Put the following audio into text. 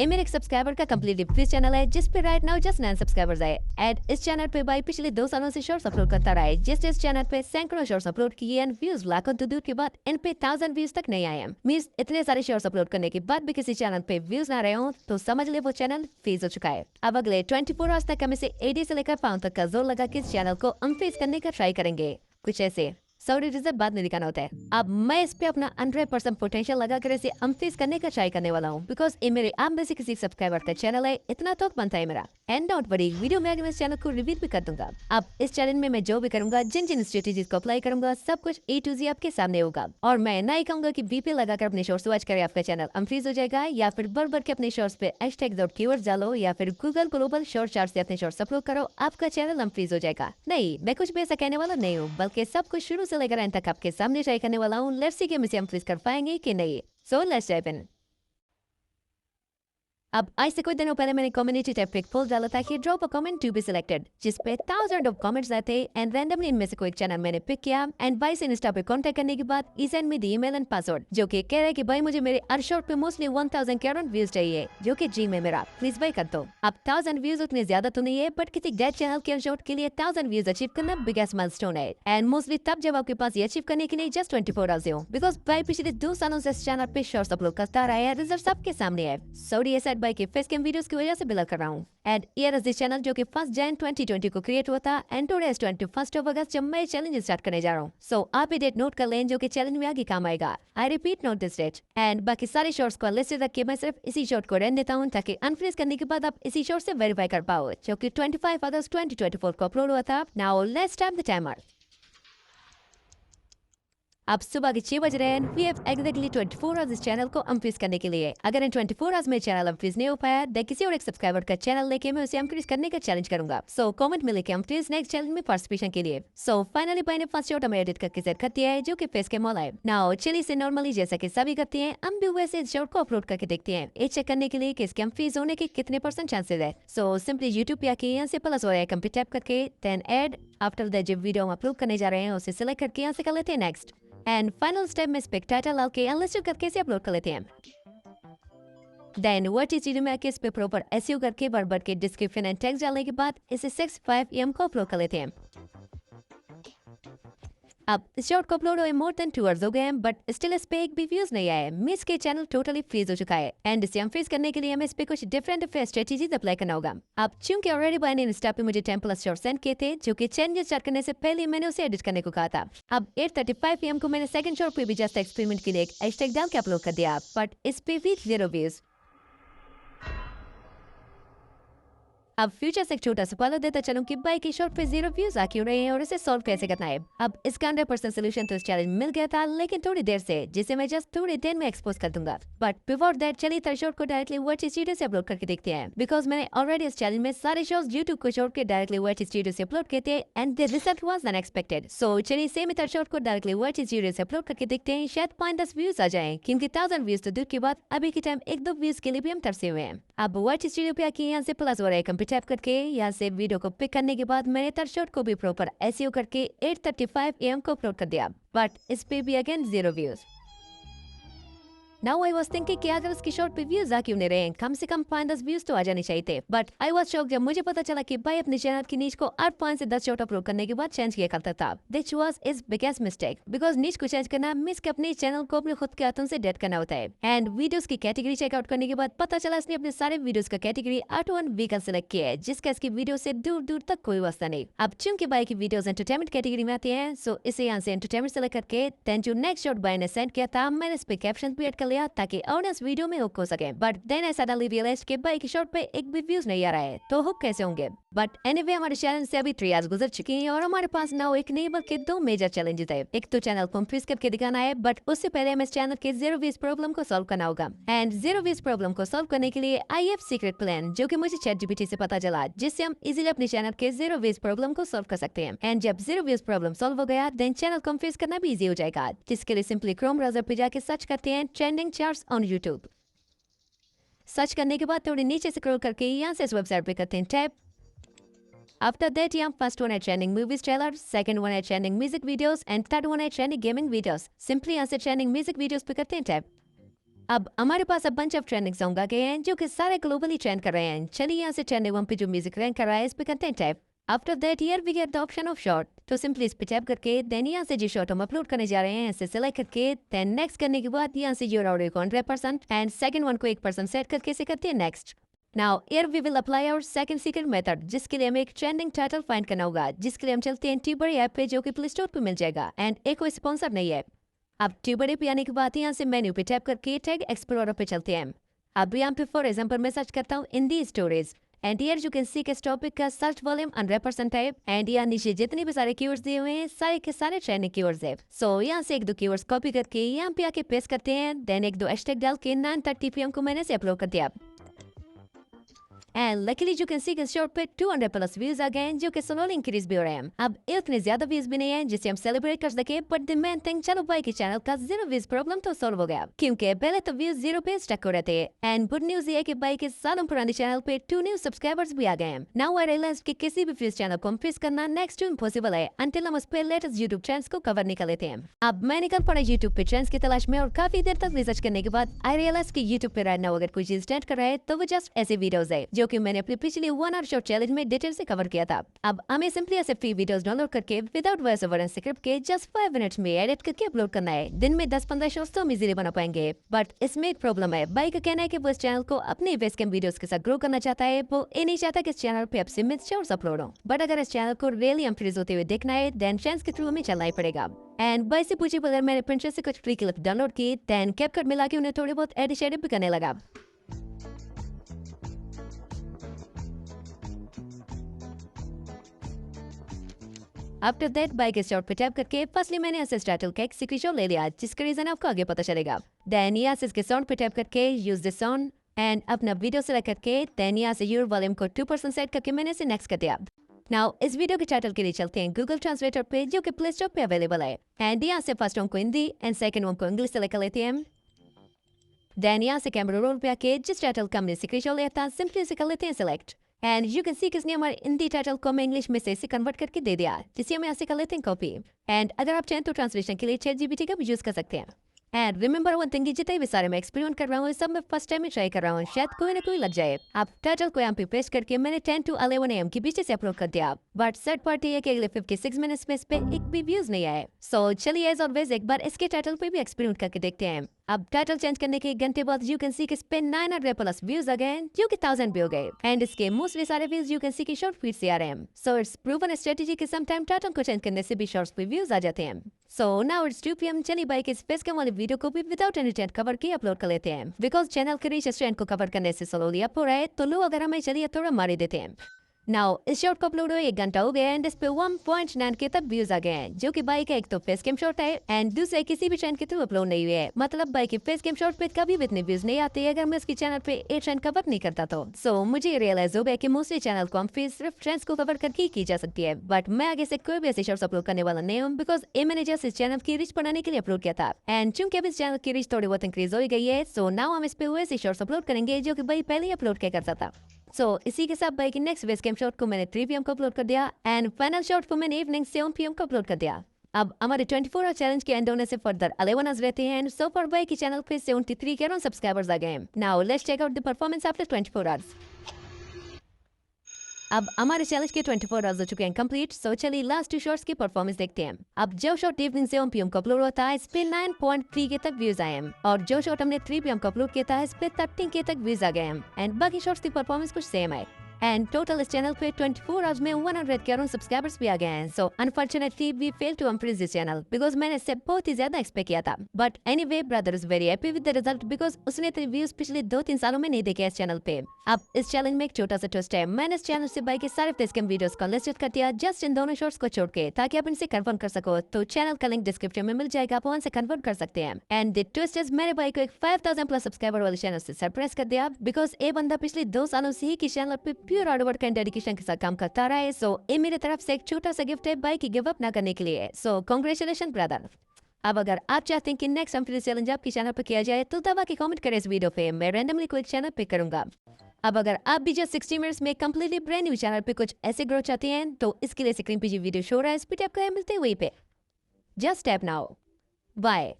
ये मेरे एक सब्सक्राइबर का कम्प्लीटली फ्री चैनल है जिस पे राइट नाउ जस्ट 9 सब्सक्राइबर्स आए। एंड इस चैनल पे भाई पिछले 2 सालों से शॉर्ट्स अपलोड करता रहा है। जिस चैनल पे सैकड़ों शॉर्ट्स अपलोड किए एंड व्यूज लाखों तो दूर के बाद इन पे 1000 व्यूज तक नहीं आए हैं। मींस इतने सारे शॉर्ट्स अपलोड करने के बाद भी किसी चैनल पे व्यूज ना रहे हो तो समझ ले वो चैनल फेज हो चुका है। अब अगले 24 आवर्स तक हम इसे एडी से लेकर पाउंड तक का जोर लगा के इस चैनल को अनफेज करने का ट्राई करेंगे। कुछ ऐसे सॉरी रिजल्ट बाद में दिखाना होता है। अब मैं इस पे अपना 100% पोटेंशियल लगाकर इसे अनफेज करने का ट्राई करने वाला हूँ बिकॉज ये मेरे आप में से किसी सब्सक्राइबर का चैनल है, इतना तो बनता है मेरा। एंड डोंट वरी, वीडियो में आगे मैं इस चैनल को रिव्यू भी कर दूंगा। अब इस चैनल में मैं जो भी करूंगा, जिन जिन स्ट्रेटेजीज को अप्लाई करूंगा, सब कुछ A to Z आपके सामने होगा। और मैं ना ही कहूंगा कि VP लगाकर अपने शॉर्ट्स वॉच करे आपका चैनल अनफ्रीज हो जाएगा, या फिर बढ़ के अपने शॉर्ट्स पे #कीवर्ड्स डालो, या फिर गूगल ग्लोबल शॉर्ट चार्ट से अपने शॉर्ट्स अपलोड करो, आपका चैनल अनफ्रीज हो जाएगा। नहीं, मैं कुछ भी ऐसा कहने वाला नहीं हूँ, बल्कि सब कुछ शुरू से लेकर एंड तक आपके सामने ट्राई करने वाला हूँ। लेट्स सी कि हम इसे अनफ्रीज कर पाएंगे कि नहीं। So let's dive in. अब आज से कुछ दिनों पहले मैंने कम्युनिटी टैब पे एक पोल डाला था कि drop a comment to be selected, जिस पे 1000 ऑफ कमेंट्स आए थे एंड रैंडमली इनमें से कोई एक चैनल मैंने पिक किया एंड भाई से इंस्टा पे कांटेक्ट करने के बाद ही send me the email and password, जो कि कह रहा है कि भाई मुझे मेरे हर शॉर्ट पे मोस्टली 1000 करंट व्यूज चाहिए, जो कि जी में मेरा प्लीज भाई कर दो। अब 1000 व्यूज उतने ज्यादा तो नहीं है, बट किसी डेड चैनल के शॉर्ट के लिए 1000 व्यूज अचीव करना बिगेस्ट माइलस्टोन है। एंड मोस्टली तब जब आपके पास ये अचीव करने के लिए जस्ट 24 आवर्स हो, बिकॉज भाई पिछले 2 सालों से इस चैनल पे शॉर्ट्स अपलोड करता रहा है। रिजल्ट सबके सामने है। सॉरी ये सेट भाई के फेस कैम वीडियोस की वजह से बिलर कर रहा हूँ। And year is this channel जो कि 1 जनवरी 2020 को क्रिएट हुआ था एंड टुडे इज 21 अगस्त जब मैं चैलेंज स्टार्ट करने जा रहा हूँ। सो आप ये डेट नोट कर लें जो कि चैलेंज में आगे काम आएगा। I repeat, note this date. And बाकी सारे शॉर्ट्स को लिस्ट रख के मैं सिर्फ इसी शॉर्ट को रहने देता हूँ ताकि अनफ्रीज करने के बाद आप इसी शॉर्ट से वेरीफाई कर पाओ, जो कि 25 अगस्त 2024 को अपलोड हुआ था। Now let's start the timer. अब सुबह के 6 बज रहे हैं। वी हैव एग्जैक्टली 24 आवर्स इस चैनल को अनफ्रीज करने के लिए। अगर इन 24 आवर्स में चैनल अनफ्रीज नहीं हो पाया देन किसी और एक सब्सक्राइबर का चैनल लेके मैं उसे अनफ्रीज करने का चैलेंज करूंगा। सो कमेंट में लेके अनफ्रीज नेक्स्ट चैलेंज में पार्टिसिपेशन के लिए। सो फाइनली भाई ने फर्स्ट शॉट हमें एडिट करके सेट कर दिया है, जो कि फेस के मॉल है। नाउ चलिए से नॉर्मली जैसा कि सभी करते हैं हम भी वैसे इस शॉट को अपलोड करके देखते हैं, ये चेक करने के लिए कि इसके अनफ्रीज होने के कितने % चांसेस है। सो सिंपली यूट्यूब पे आके यहाँ से प्लस और आइकन पे टैप करके देन ऐड आफ्टर दैट जब वीडियो हम अपलोड करने जा रहे हैं उसे सिलेक्ट करके यहाँ से कर लेते हैं नेक्स्ट। एंड फाइनल स्टेप में स्पेक टाइटल डाल के अनलिस्टेड करके इसे अपलोड कर लेते हैं। देन वर्ड चीजों में आके इस पे प्रॉपर एसईओ करके बढ़ के डिस्क्रिप्शन एंड टेक्स्ट डालने के बाद इसे 65 AM को अपलोड कर लेते हैं। अब इस शॉर्ट को अपलोड हुए मोर देन 2 आवर्स हो गए हैं, बट स्टिल इस पे एक भी व्यूज नहीं आया है। मिस के चैनल टोटली फ्रीज हो चुका है एंड इसे अनफ्रीज करने के लिए हमें इस पे कुछ डिफरेंट स्ट्रेटेजीज अप्लाई करना होगा। अब चूंकि ऑलरेडी भाई ने इंस्टा पे मुझे 10+ शॉर्ट सेंड किए थे, जो कि चैलेंज स्टार्ट करने से पहले मैंने उसे एडिट करने को कहा था। अब 8:35 PM को मैंने सेकंड शॉर्ट पे भी जस्ट एक्सपेरिमेंट के लिए एक हैशटैग डाल के अपलोड कर दिया, बट इस पे भी 0 व्यूज। अब फ्यूचर से एक छोटा सा सवाल देता चलूं कि भाई की शॉर्ट पे 0 व्यूज आ क्यों रहे हैं और इसे सॉल्व कैसे करना है। अब इसका 100% सोल्यूशन तो इस चैलेंज मिल गया था, लेकिन थोड़ी देर से, जिसे मैं जस्ट थोड़ी देर में एक्सपोज कर दूंगा। बट बिफोर दैट चलिए थर्ड शॉर्ट को डायरेक्टली वर्ड स्टूडियो से अपलोड करके देखते हैं, बिकॉज मैंने ऑलरेडी इस चैलेंज में सारे शॉर्ट्स यूट्यूब को छोड़ के डायरेक्टली वर्ड स्टूडियो से अपलोड किए थे and the result was unexpected. So चलिए सेम थर्ड शॉर्ट को डायरेक्टली वर्ड स्टूडियो से अपलोड करके देखते हैं, शायद 5-10 व्यूज आ जाए, क्योंकि 1000 व्यूज तो दूर की बात अभी के टाइम 1-2 व्यूज के लिए भी हम तरसे हुए हैं। अब वर्ड स्टूडियो पे आके यहाँ से प्लस और आइकन पे टैप करके यहाँ से वीडियो को पिक करने के बाद मैंने थर्ड शॉट को भी प्रॉपर एसईओ करके 8:35 AM को अपलोड कर दिया, बट इस पे भी again 0 views. Now I was thinking कि अगर इसकी शॉर्ट पे व्यूज आ क्यों नहीं रहे, कम से कम 5-10 व्यूज तो आ जाने चाहिए थे। बट आई वाज शॉक जब मुझे पता चला कि भाई अपने चैनल की नीच को 8 5 से 10 शॉर्ट अपलोड करने के बाद चेंज किया करता था। This was is biggest mistake, because नीच को चेंज करना मींस कि अपने चैनल को अपने खुद के हाथों से डेट करना होता है। एंड वीडियोस की कैटेगरी चेकआउट करने के बाद पता चला इसने अपने सारे वीडियोस का category auto one vehicle select किया है, जिसका इसकी वीडियो से दूर दूर तक कोई वास्ता नहीं। अब चूंकि भाई की वीडियोस एंटरटेनमेंट कैटेगरी में आती है, सो इसे यहाँ से एंटरटेनमेंट सेलेक्ट करके देन जो नेक्स्ट शॉट भाई ने सेंड किया था मैंने इस पे कैप्शन भी ऐड कर लिया ताकि इस वीडियो में हुक हो सके। But then I suddenly realized कि भाई की शॉर्ट पे एक भी व्यूज नहीं आ रहा है, तो हुक कैसे होंगे। बट एनीवे हमारे चैलेंज से अभी 3 आवर्स गुजर चुके हैं और हमारे पास नाउ एक नहीं बल्कि 2 मेजर चैलेंजेस है। एक तो चैनल को फ्रीज करके दिखाना है, बट उससे पहले हमें इस चैनल के 0 व्यूज प्रॉब्लम को सॉल्व करना होगा। एंड 0 व्यूज प्रॉब्लम को सॉल्व करने के लिए आई हैव सीक्रेट प्लान, जो कि मुझे ChatGPT से पता चला, जिससे हम इजीली अपने चैनल के 0 व्यूज प्रॉब्लम को सॉल्व कर सकते हैं। एंड जब 0 व्यूज प्रॉब्लम सॉल्व हो गया देन चैनल को फ्रीज करना भी इजी हो जाएगा, जिसके लिए सिंपली क्रोम ब्राउजर पे जाके सर्च करते हैं trending charts on YouTube. Search करने के बाद थोड़ी नीचे स्क्रॉल करके यहाँ से इस वेबसाइट पे करते हैं टैप। आफ्टर दैट यहाँ फर्स्ट वन है trending movies trailer, second one है trending music videos and third one है ट्रेंडिंग गेमिंग वीडियोस। सिंपली यहाँ से ट्रेंडिंग म्यूजिक वीडियोस पे करते हैं टैप। अब हमारे पास अब बंच ऑफ ट्रेंडिंग सॉन्ग आ गए हैं जो कि सारे ग्लोबली ट्रेंड कर रहे हैं। चलिए यहाँ से ट्रेंडिंग वन पे जो म्यूजिक रैंक कर रहा है इस पे करते हैं tap. After that here we get the option of short, तो सिंपली इस पे टैप करके देन यहाँ से जो शॉर्ट हम अपलोड करने जा रहे हैं इसे सिलेक्ट करके देन नेक्स्ट करने के बाद यहाँ से योर ऑडियो को 100% एंड सेकंड वन को 1% सेट करके इसे करते हैं next. Now here we will apply our second secret method, जिसके लिए हमें एक ट्रेंडिंग टाइटल फाइंड करना होगा, जिसके लिए हम चलते हैं ट्यूबरी ऐप पे जो कि प्ले स्टोर पे मिल जाएगा एंड एक कोई स्पॉन्सर नहीं है। अब ट्यूबरी पे आने के बाद यहाँ से मेन्यू पे टैप करके टैग एक्सप्लोरर पे चलते हैं। अब यहाँ पे फॉर एग्जांपल मैं सर्च करता हूँ in the stories and here you can see के टॉपिक का सर्च वॉल्यूम 100% है एंड यहाँ नीचे जितने भी सारे कीवर्ड्स दिए हुए हैं सारे के सारे ट्रेंडिंग कीवर्ड्स है। सो यहाँ से एक दो कीवर्ड्स कॉपी करके यहाँ पे आके पेस्ट करते हैं देन एक दो हैशटैग डाल के 9:30 PM को मैंने से अपलोड कर दिया। And luckily you can see के शॉर्ट पे 200+ व्यूज आ गए जो कि स्लोली इंक्रीज भी हो रहे हैं। अब इतने ज्यादा व्यूज भी नहीं है जिसे हम सेलिब्रेट कर सके, बट द मेन थिंग चलो भाई के चैनल का 0 व्यूज प्रॉब्लम तो सॉल्व हो गया, क्योंकि पहले तो व्यूज 0 पे स्टक हो रहे थे। एंड गुड न्यूज ये है कि भाई के सालों पुराने चैनल पे 2 न्यू सब्सक्राइबर्स भी आ गए हैं। नाउ आई रियलाइज कि किसी भी व्यूज चैनल को इंक्रीज करना नेक्स्ट टू इम्पॉसिबल है अंटिल हम उस पे लेटेस्ट यूट्यूब ट्रेंड्स को कवर नहीं कर लेते हैं। अब मैं निकल पड़ा यूट्यूब पे ट्रेंड्स की तलाश में और काफी देर तक रिसर्च करने के बाद आई रियलाइज कि यूट्यूब पे राइट नाउ अगर कोई चीज ट्रेंड कर रहा है तो वो जस्ट ऐसे वीडियोस है जो कि मैंने अपनी पिछली 1 आवर शॉर्ट चैलेंज में डिटेल से कवर किया था। अब हमें सिंपली ऐसे फ्री वीडियोस डाउनलोड करके without voice over and script के जस्ट 5 मिनट्स में एडिट करके अपलोड करना है। दिन में 10-15 शॉर्ट्स तो हम इजीली बना पाएंगे, बट इसमें एक प्रॉब्लम है। भाई का कहना है कि वो इस चैनल को अपने बेस कैम वीडियोस के साथ ग्रो करना चाहता है, वो ये नहीं चाहता कि इस चैनल पे अब सीमित शॉर्ट्स अपलोड हो। बट अगर इस चैनल को रियली इंक्रीज होते हुए देखना है देन ट्रेंड्स के थ्रू हमें चलना ही पड़ेगा। एंड भाई से पूछे अगर मैंने पिंटरेस्ट से कुछ फ्री क्लिप डाउनलोड की देन कैपकट मिला के उन्हें थोड़े बहुत एडिट भी करने लगा। आफ्टर दैट बाइक के शॉर्ट पे टैप करके फर्स्टली मैंने असिस्ट टाइटल का एक स्क्रीनशॉट ले लिया जिसका रीजन आपको आगे पता चलेगा। देन यहाँ से इसके साउंड पे टैप करके यूज द साउंड एंड अपना वीडियो सेलेक्ट करके देन यहाँ से योर वॉल्यूम को 2% सेट करके मैंने इसे नेक्स्ट कर दिया। नाउ इस वीडियो के टाइटल के लिए चलते हैं गूगल ट्रांसलेटर पे जो कि प्ले स्टोर पे अवेलेबल है एंड यहाँ से फर्स्ट वन को हिंदी एंड सेकंड वन को इंग्लिश सेलेक्ट कर लेते हैं। देन यहाँ से कैमरा रोल पे आके जिस टाइटल का हमने स्क्रीनशॉट लिया था सिंपली इसे कर लेते हैं सिलेक्ट एंड यू कैन सी किसने हमारे हिंदी टाइटल को हमें इंग्लिश में से इसे कन्वर्ट करके दे दिया, जिसे हम यहाँ से कर लेते हैं कॉपी। एंड अगर आप चाहें तो ट्रांसलेशन के लिए ChatGPT का भी यूज कर सकते हैं। एंड रिमेंबर वन थिंग, जितने भी सारे मैं एक्सपेरिमेंट कर रहा हूँ सब मैं फर्स्ट टाइम में ट्राई कर रहा हूँ, शायद कोई ना कोई लग जाए। आप टाइटल को यहाँ पे पेस्ट करके मैंने 10 to 11 AM के बीच से अपलोड कर दिया, बट थर्ड पार्टी है कि अगले 56 मिनट्स में इस पे एक भी व्यूज नहीं आए। सो चलिए एज ऑलवेज एक बार इसके टाइटल पे भी एक्सपेरिमेंट करके देखते हैं। अब टाइटल चेंज करने के 1 घंटे बाद यू कैन सी कि इस पे 900+ व्यूज आ गए जो कि 1000 भी हो गए एंड इसके मोस्टली सारे व्यूज यू कैन सी की शॉर्ट फीड से आ रहे हैं। सो इट्स प्रूवन स्ट्रेटेजी कि सम टाइम टाइटल को चेंज करने से भी शॉर्ट्स पे व्यूज आ जाते हैं। सो नाउ इट्स 2 PM, चलिए बाइक इस फेस कैम वाले वीडियो को भी विदाउट एनी ट्रेंड कवर के अपलोड कर लेते हैं। बिकॉज चैनल के रीच ट्रेंड को कवर करने से स्लोली अप हो रहा है तो लोग अगर हमें चलिए थोड़ा मार देते हैं। नाउ इस शॉर्ट को अपलोड हुए 1 घंटा हो गया एंड इस पे 1.9 के तक व्यूज आ गए हैं जो कि बाइक का एक तो फेस कैम शॉट है एंड दूसरे किसी भी ट्रेंड के थ्रू अपलोड नहीं हुए है। मतलब बाइक के फेस कैम शॉट पे कभी भी इतने व्यूज नहीं आते अगर मैं उसकी चैनल पे एक ट्रेंड कवर नहीं करता तो। सो मुझे रियलाइज हो गया कि मोस्टली चैनल को हम सिर्फ ट्रेंड्स को कवर करके ही की जा सकती है, बट मैं आगे से कोई भी ऐसे शॉर्ट्स अपलोड करने वाला नहीं हूँ बिकॉज ए मैंने जस्ट इस चैनल की रीच बढ़ाने के लिए अपलोड किया था एंड चूंकि अब इस चैनल की रीच थोड़ी बहुत इंक्रीज हो गई है सो नाउ हम इस पे वैसे शॉर्ट्स अपलोड करेंगे जो कि भाई पहले ही अपलोड किया करता था। सो इसी के साथ बाइक की नेक्स्ट बेस कैम शॉट को मैंने 3 PM को अपलोड कर दिया एंड फाइनल शॉट को मैंने इवनिंग 7 PM को अपलोड कर दिया। अब हमारे 24 आवर चैलेंज के एंड होने से फर्दर 11 आवर्स रहते हैं एंड सो फॉर बाइक की चैनल पे 73 के अराउंड सब्सक्राइबर्स आ गए हैं। Now let's check out the performance after 24 hours. अब हमारे चैलेंज के 24 आवर्स हो चुके हैं कंप्लीट, सो चलिए लास्ट 2 शॉट्स की परफॉर्मेंस देखते हैं। अब जो शॉट इवनिंग 7 PM को अपलोड होता है इस पे 9.3 के तक व्यूज आए हैं और जो शॉट हमने 3 PM को अपलोड किया था इस पे 13 के तक व्यूज आ गए हैं एंड बाकी शॉट्स की परफॉर्मेंस कुछ सेम है एंड टोटल इस चैनल पे 24 आवर्स में 100 के अराउंड सब्सक्राइबर्स भी आ गए हैं। So unfortunately we fail to increase this channel because मैंने इससे बहुत ही ज्यादा एक्सपेक्ट किया था, but anyway brother is very happy with the result because उसने इतने व्यूज पिछले 2-3 सालों में नहीं देखे इस चैनल पे। अब इस चैलेंज में एक छोटा सा ट्विस्ट है, मैंने इस चैनल से बाइक के सारे फेस कैम वीडियोस को लिस्टेड कर दिया जस्ट इन दोनों शॉर्ट्स को छोड़ के ताकि आप इनसे कन्फर्म कर सको, तो चैनल का लिंक डिस्क्रिप्शन में मिल जाएगा, आप वहां से कन्फर्म कर सकते हैं। एंड द ट्विस्ट इज मेरे भाई को एक 5000+ सब्सक्राइबर वाले चैनल से सरप्राइज कर दिया बिकॉज ये बंदा पिछले 2 सालों से ही की चैनल पे pure hard work and dedication के साथ काम करता रहा है। सो ये मेरी तरफ से एक छोटा सा गिफ्ट है बाइक की गिव अप ना करने के लिए। सो कांग्रेचुलेशन ब्रदर। अब अगर आप चाहते हैं कि नेक्स्ट हम फिर चैलेंज आपके चैनल पर किया जाए तो दबा के कमेंट करें इस वीडियो पे, मैं रैंडमली कोई चैनल पिक करूंगा। अब अगर आप भी जस्ट 60 मिनट्स में कंप्लीटली ब्रांड न्यू चैनल पे कुछ ऐसे ग्रो चाहते हैं तो इसके लिए स्क्रीन पे जो वीडियो शो रहा है इस पे टैप करें, मिलते हैं वहीं पे। Just tap now. बाय।